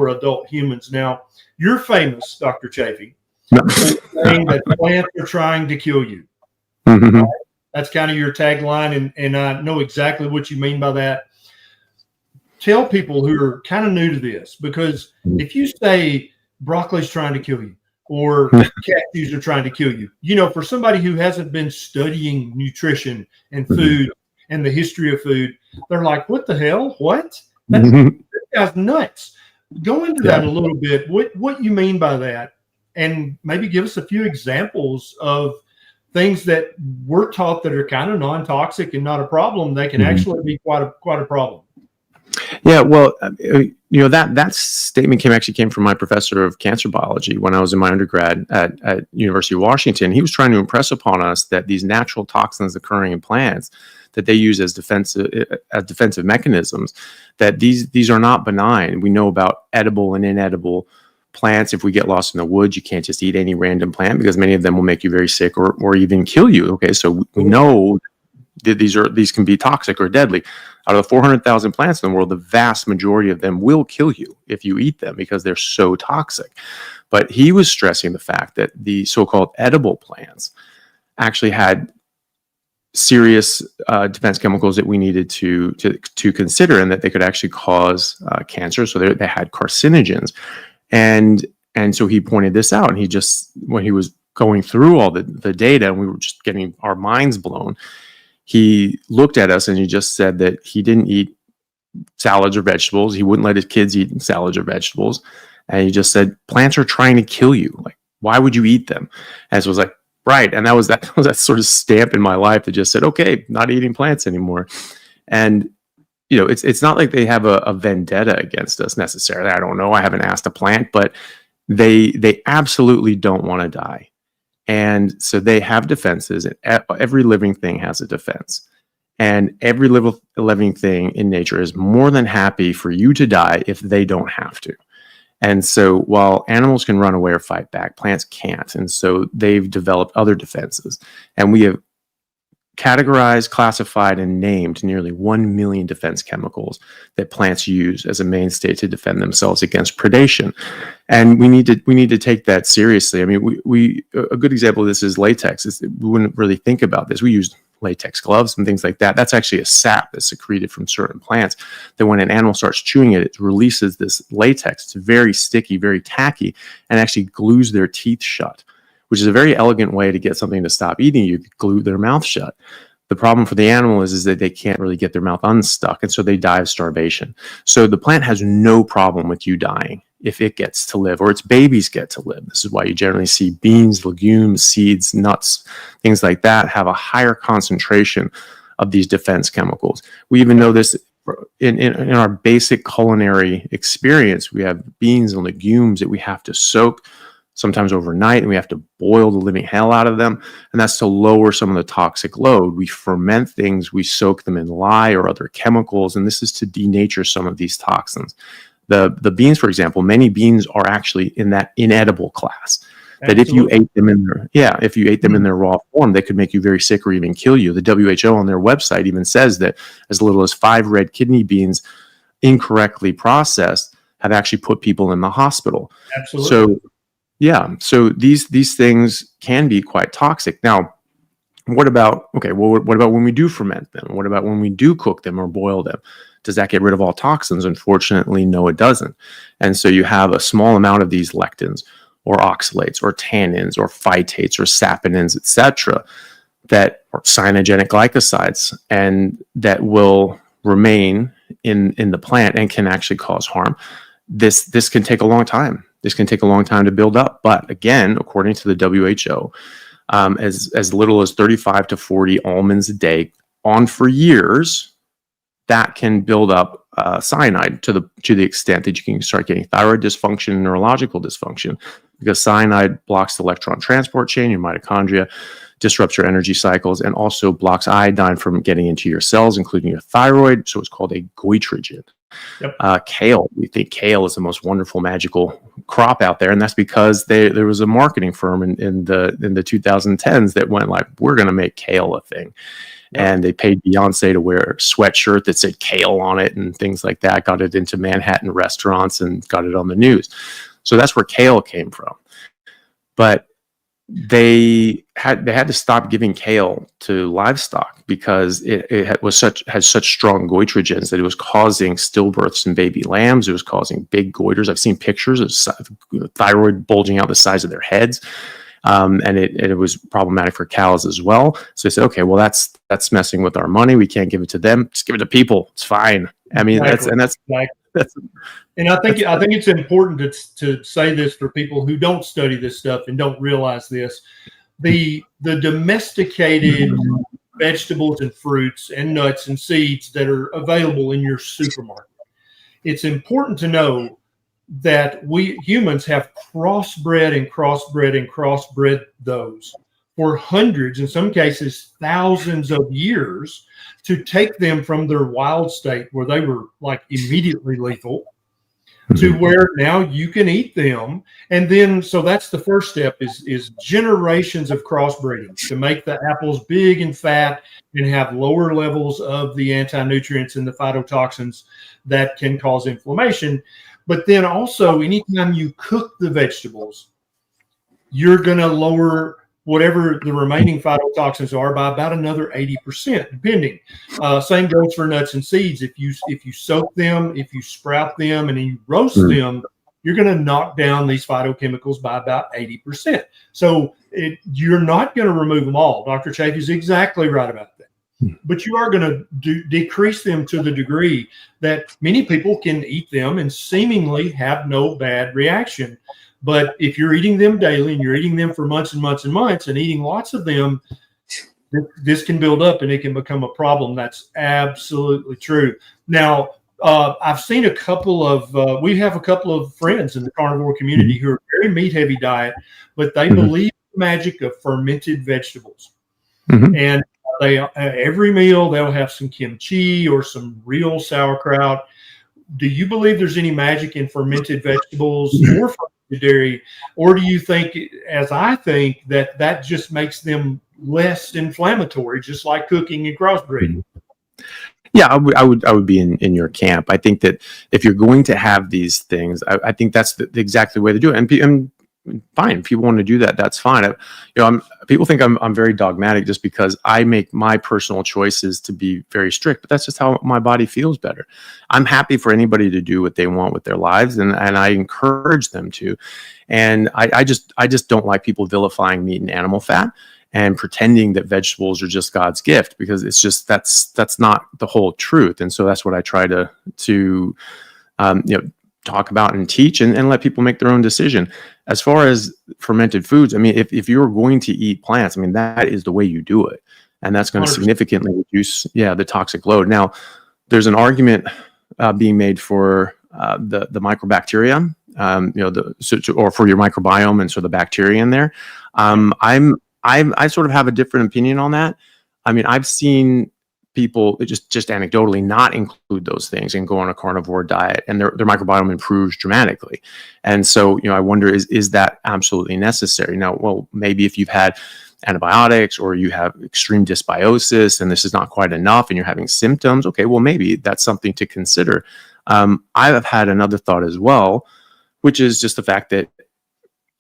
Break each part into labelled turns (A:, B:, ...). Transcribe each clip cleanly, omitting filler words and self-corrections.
A: for adult humans. Now, you're famous, Dr. Chaffee, for saying that plants are trying to kill you.
B: Mm-hmm.
A: That's kind of your tagline, and I know exactly what you mean by that. Tell people who are kind of new to this, because if you say broccoli's trying to kill you or cashews are trying to kill you, you know, for somebody who hasn't been studying nutrition and food and the history of food, they're like, what the hell? What? That guy's nuts. Go into that a little bit. What you mean by that, and maybe give us a few examples of things that we're taught that are kind of non-toxic and not a problem. They can actually be quite a problem.
B: Yeah, well, you know, that statement came from my professor of cancer biology when I was in my undergrad at University of Washington. He was trying to impress upon us that these natural toxins occurring in plants that they use as defensive mechanisms, that these are not benign. We know about edible and inedible plants. If we get lost in the woods, you can't just eat any random plant because many of them will make you very sick or even kill you. Okay, so we know that these can be toxic or deadly. Out of the 400,000 plants in the world, the vast majority of them will kill you if you eat them because they're so toxic. But he was stressing the fact that the so-called edible plants actually had serious defense chemicals that we needed to consider, and that they could actually cause cancer. So they had carcinogens, and so he pointed this out. And he just, when he was going through all the data, and we were just getting our minds blown, he looked at us and he just said that he didn't eat salads or vegetables. He wouldn't let his kids eat salads or vegetables, and he just said, plants are trying to kill you. Like, why would you eat them? And so it was like, right. And that was that sort of stamp in my life that just said, okay, not eating plants anymore. And, you know, it's not like they have a vendetta against us necessarily. I don't know. I haven't asked a plant, but they absolutely don't want to die. And so they have defenses, and every living thing has a defense. And every living thing in nature is more than happy for you to die if they don't have to. And so while animals can run away or fight back, plants can't. And so they've developed other defenses. And we have categorized, classified, and named nearly 1 million defense chemicals that plants use as a mainstay to defend themselves against predation. And we need to take that seriously. I mean, a good example of this is latex. We wouldn't really think about this. We use latex gloves and things like that. That's actually a sap that's secreted from certain plants that when an animal starts chewing it, it releases this latex. It's very sticky, very tacky, and actually glues their teeth shut, which is a very elegant way to get something to stop eating you, glue their mouth shut. The problem for the animal is that they can't really get their mouth unstuck, and so they die of starvation. So the plant has no problem with you dying if it gets to live, or its babies get to live. This is why you generally see beans, legumes, seeds, nuts, things like that have a higher concentration of these defense chemicals. We even know this in our basic culinary experience. We have beans and legumes that we have to soak sometimes overnight, and we have to boil the living hell out of them. And that's to lower some of the toxic load. We ferment things, we soak them in lye or other chemicals, and this is to denature some of these toxins. The beans, for example, many beans are actually in that inedible class. That if you ate them in their raw form, they could make you very sick or even kill you. The WHO on their website even says that as little as 5 red kidney beans incorrectly processed have actually put people in the hospital.
A: Absolutely.
B: So these things can be quite toxic. Now, what about when we do ferment them? What about when we do cook them or boil them? Does that get rid of all toxins? Unfortunately, no, it doesn't. And so you have a small amount of these lectins or oxalates or tannins or phytates or saponins, etc., that are cyanogenic glycosides, and that will remain in the plant and can actually cause harm. This can take a long time. This can take a long time to build up. But again, according to the WHO, as little as 35 to 40 almonds a day on for years, that can build up cyanide to the extent that you can start getting thyroid dysfunction and neurological dysfunction, because cyanide blocks the electron transport chain, your mitochondria, disrupts your energy cycles, and also blocks iodine from getting into your cells, including your thyroid. So it's called a goitrogen.
A: Yep.
B: Kale, we think kale is the most wonderful, magical crop out there, and that's because there was a marketing firm in the 2010s that went like, we're going to make kale a thing. Yep. And they paid Beyonce to wear a sweatshirt that said kale on it and things like that, got it into Manhattan restaurants and got it on the news. So that's where kale came from. But they had to stop giving kale to livestock because it had such strong goitrogens that it was causing stillbirths in baby lambs. It was causing big goiters. I've seen pictures of thyroid bulging out the size of their heads. And it was problematic for cows as well. So they said, okay, well, that's messing with our money. We can't give it to them. Just give it to people. It's fine. I mean,
A: exactly. And I think it's important to say this for people who don't study this stuff and don't realize this. The domesticated vegetables and fruits and nuts and seeds that are available in your supermarket. It's important to know that we humans have crossbred those for hundreds, in some cases thousands of years, to take them from their wild state where they were like immediately lethal to where now you can eat them. And then, so that's the first step is generations of crossbreeding to make the apples big and fat and have lower levels of the anti-nutrients and the phytotoxins that can cause inflammation. But then also, anytime you cook the vegetables, you're going to lower whatever the remaining phytotoxins are by about another 80%, depending. Same goes for nuts and seeds. If you soak them, if you sprout them, and you roast them, you're going to knock down these phytochemicals by about 80%. So you're not going to remove them all. Dr. Chaffee is exactly right about that. But you are going to decrease them to the degree that many people can eat them and seemingly have no bad reaction. But if you're eating them daily and you're eating them for months and months and months and eating lots of them, this can build up and it can become a problem. That's absolutely true. Now, I've seen a couple of, we have a couple of friends in the carnivore community who are very meat heavy diet, but they believe the magic of fermented vegetables. And they every meal they'll have some kimchi or some real sauerkraut. Do you believe there's any magic in fermented vegetables or fermented dairy, or do you think, as I think, that just makes them less inflammatory, just like cooking and crossbreeding?
B: Yeah, I would be in your camp. I think that if you're going to have these things, I think that's the exactly way to do it. And fine, if people want to do that, that's fine. People think I'm very dogmatic just because I make my personal choices to be very strict, but that's just how my body feels better. I'm happy for anybody to do what they want with their lives, and I encourage them to. And I just don't like people vilifying meat and animal fat and pretending that vegetables are just God's gift, because it's just that's not the whole truth. And so that's what I try to talk about and teach and let people make their own decision. As far as fermented foods, I mean, if you're going to eat plants, I mean, that is the way you do it. And that's going to significantly reduce, the toxic load. Now, there's an argument being made for the microbacteria, or for your microbiome and so the bacteria in there. I sort of have a different opinion on that. I mean, I've seen people just anecdotally not include those things and go on a carnivore diet, and their microbiome improves dramatically. And so, I wonder, is that absolutely necessary? Now, well, maybe if you've had antibiotics or you have extreme dysbiosis and this is not quite enough and you're having symptoms, okay, well, maybe that's something to consider. I have had another thought as well, which is just the fact that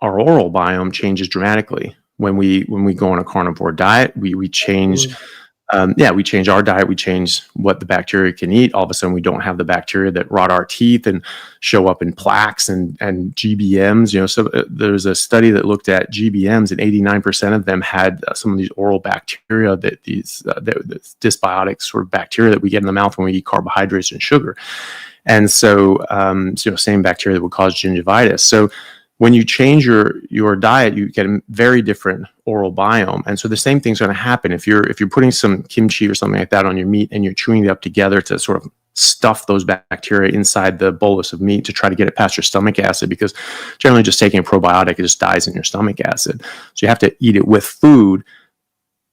B: our oral biome changes dramatically when we go on a carnivore diet. We change. We change our diet. We change what the bacteria can eat. All of a sudden, we don't have the bacteria that rot our teeth and show up in plaques and GBMs. So there's a study that looked at GBMs, and 89% of them had some of these oral bacteria, that these dysbiotic sort of bacteria that we get in the mouth when we eat carbohydrates and sugar. And so, same bacteria that would cause gingivitis. So when you change your diet, you get a very different oral biome. And so the same thing's going to happen if you're putting some kimchi or something like that on your meat and you're chewing it up together to sort of stuff those bacteria inside the bolus of meat to try to get it past your stomach acid, because generally just taking a probiotic, it just dies in your stomach acid. So you have to eat it with food.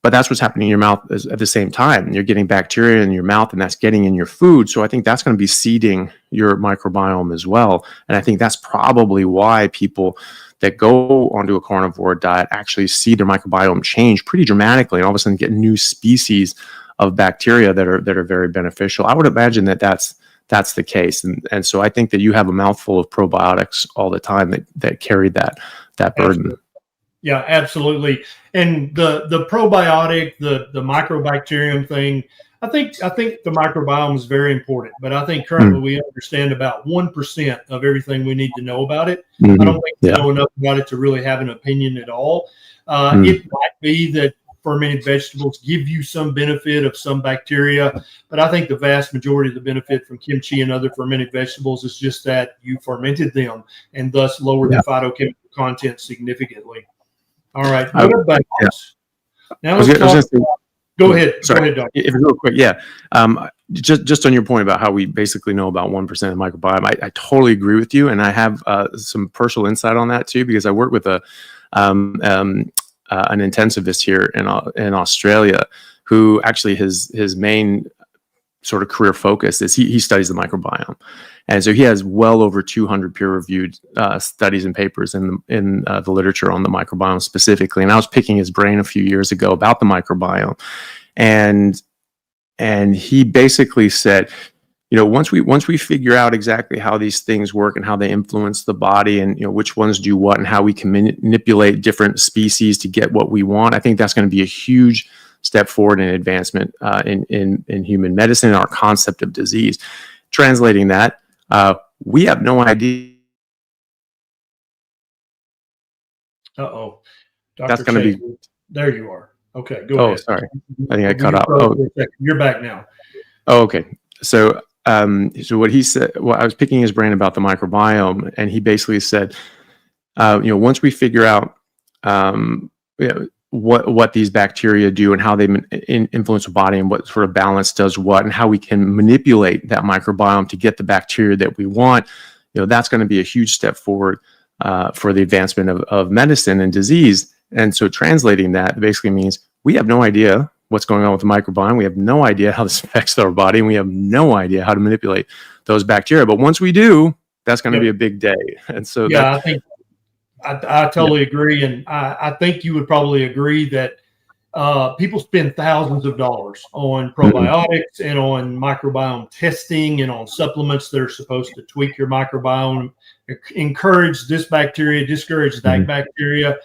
B: but that's what's happening in your mouth at the same time. You're getting bacteria in your mouth, and that's getting in your food. So I think that's going to be seeding your microbiome as well. And I think that's probably why people that go onto a carnivore diet actually see their microbiome change pretty dramatically, and all of a sudden get new species of bacteria that are very beneficial. I would imagine that that's the case, and so I think that you have a mouthful of probiotics all the time that carry that burden.
A: Absolutely. Yeah, absolutely. And the probiotic, the microbacterium thing, I think the microbiome is very important, but I think currently we understand about 1% of everything we need to know about it. I don't think we know enough about it to really have an opinion at all. It might be that fermented vegetables give you some benefit of some bacteria, but I think the vast majority of the benefit from kimchi and other fermented vegetables is just that you fermented them and thus lowered the phytochemical content significantly. All right. What about this? Now let's talk. Go ahead.
B: Sorry.
A: Go ahead, Doctor.
B: If real quick, just on your point about how we basically know about 1% of the microbiome, I totally agree with you, and I have some personal insight on that too, because I work with an intensivist here in Australia, who actually his main sort of career focus is he studies the microbiome, and so he has well over 200 peer-reviewed studies and papers in the literature on the microbiome specifically. And I was picking his brain a few years ago about the microbiome, and he basically said, once we figure out exactly how these things work and how they influence the body, and which ones do what, and how we can manipulate different species to get what we want, I think that's going to be a huge step forward in advancement in human medicine and our concept of disease. Translating that, we have no idea.
A: Uh-oh.
B: That's going to be.
A: There you are. Okay, go ahead.
B: Oh, sorry. I think I cut off. Oh,
A: you're back now.
B: Oh, okay. So what he said, I was picking his brain about the microbiome, and he basically said, once we figure out, what these bacteria do and how they influence the body, and what sort of balance does what, and how we can manipulate that microbiome to get the bacteria that we want, that's going to be a huge step forward for the advancement of medicine and disease. And so translating that basically means we have no idea what's going on with the microbiome. We have no idea how this affects our body, and we have no idea how to manipulate those bacteria. But once we do, that's going to be a big day. And so
A: I think I totally agree. And I think you would probably agree that people spend thousands of dollars on probiotics and on microbiome testing and on supplements that are supposed to tweak your microbiome, encourage this bacteria, discourage that bacteria.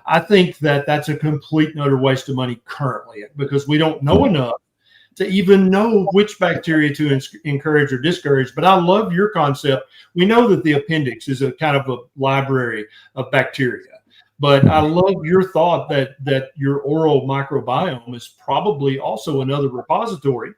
A: I think that that's a complete and utter waste of money currently, because we don't know enough to even know which bacteria to encourage or discourage. But I love your concept. We know that the appendix is a kind of a library of bacteria, but I love your thought that your oral microbiome is probably also another repository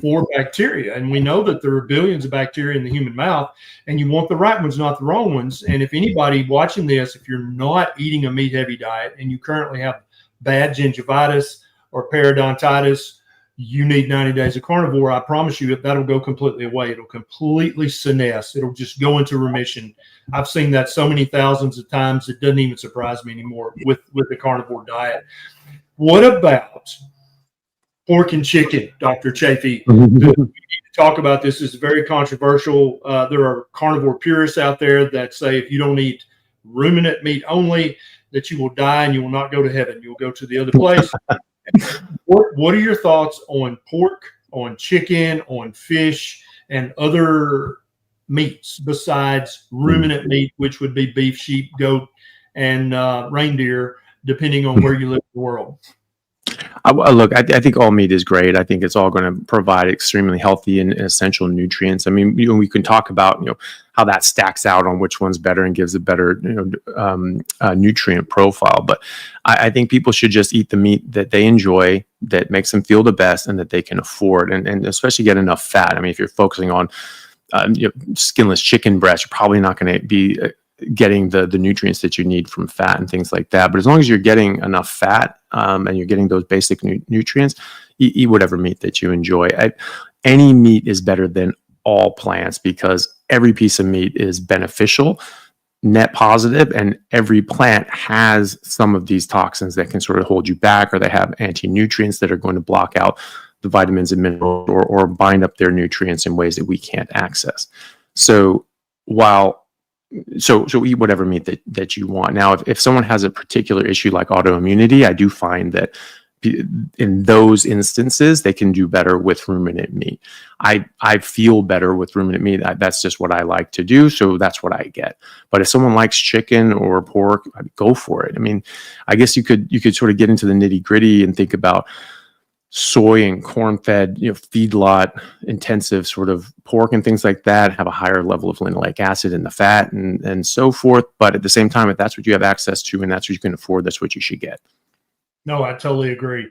A: for bacteria. And we know that there are billions of bacteria in the human mouth, and you want the right ones, not the wrong ones. And if anybody watching this, if you're not eating a meat-heavy diet and you currently have bad gingivitis or periodontitis, you need 90 days of carnivore. I promise you that'll go completely away. It'll completely senesce. It'll just go into remission. I've seen that so many thousands of times, it doesn't even surprise me anymore with the carnivore diet. What about pork and chicken, Dr. Chaffee? We need to talk about this. This is very controversial. There are carnivore purists out there that say if you don't eat ruminant meat only, that you will die and you will not go to heaven. You'll go to the other place. What are your thoughts on pork, on chicken, on fish, and other meats besides ruminant meat, which would be beef, sheep, goat, and reindeer, depending on where you live in the world?
B: Look, I think all meat is great. I think it's all going to provide extremely healthy and essential nutrients. I mean, we can talk about how that stacks out on which one's better and gives a better nutrient profile. But I think people should just eat the meat that they enjoy, that makes them feel the best, and that they can afford, and especially get enough fat. I mean, if you're focusing on skinless chicken breast, you're probably not going to be getting the nutrients that you need from fat and things like that. But as long as you're getting enough fat and you're getting those basic nutrients, eat whatever meat that you enjoy. Any meat is better than all plants, because every piece of meat is beneficial. net positive, and every plant has some of these toxins that can sort of hold you back, or they have anti-nutrients that are going to block out the vitamins and minerals, or bind up their nutrients in ways that we can't access. So so eat whatever meat that you want. Now, if someone has a particular issue like autoimmunity, I do find that in those instances, they can do better with ruminant meat. I feel better with ruminant meat. That's just what I like to do. So that's what I get. But if someone likes chicken or pork, go for it. I mean, I guess you could sort of get into the nitty gritty and think about soy and corn-fed, feedlot intensive sort of pork and things like that have a higher level of linoleic acid in the fat and so forth. But at the same time, if that's what you have access to and that's what you can afford, that's what you should get.
A: No, I totally agree.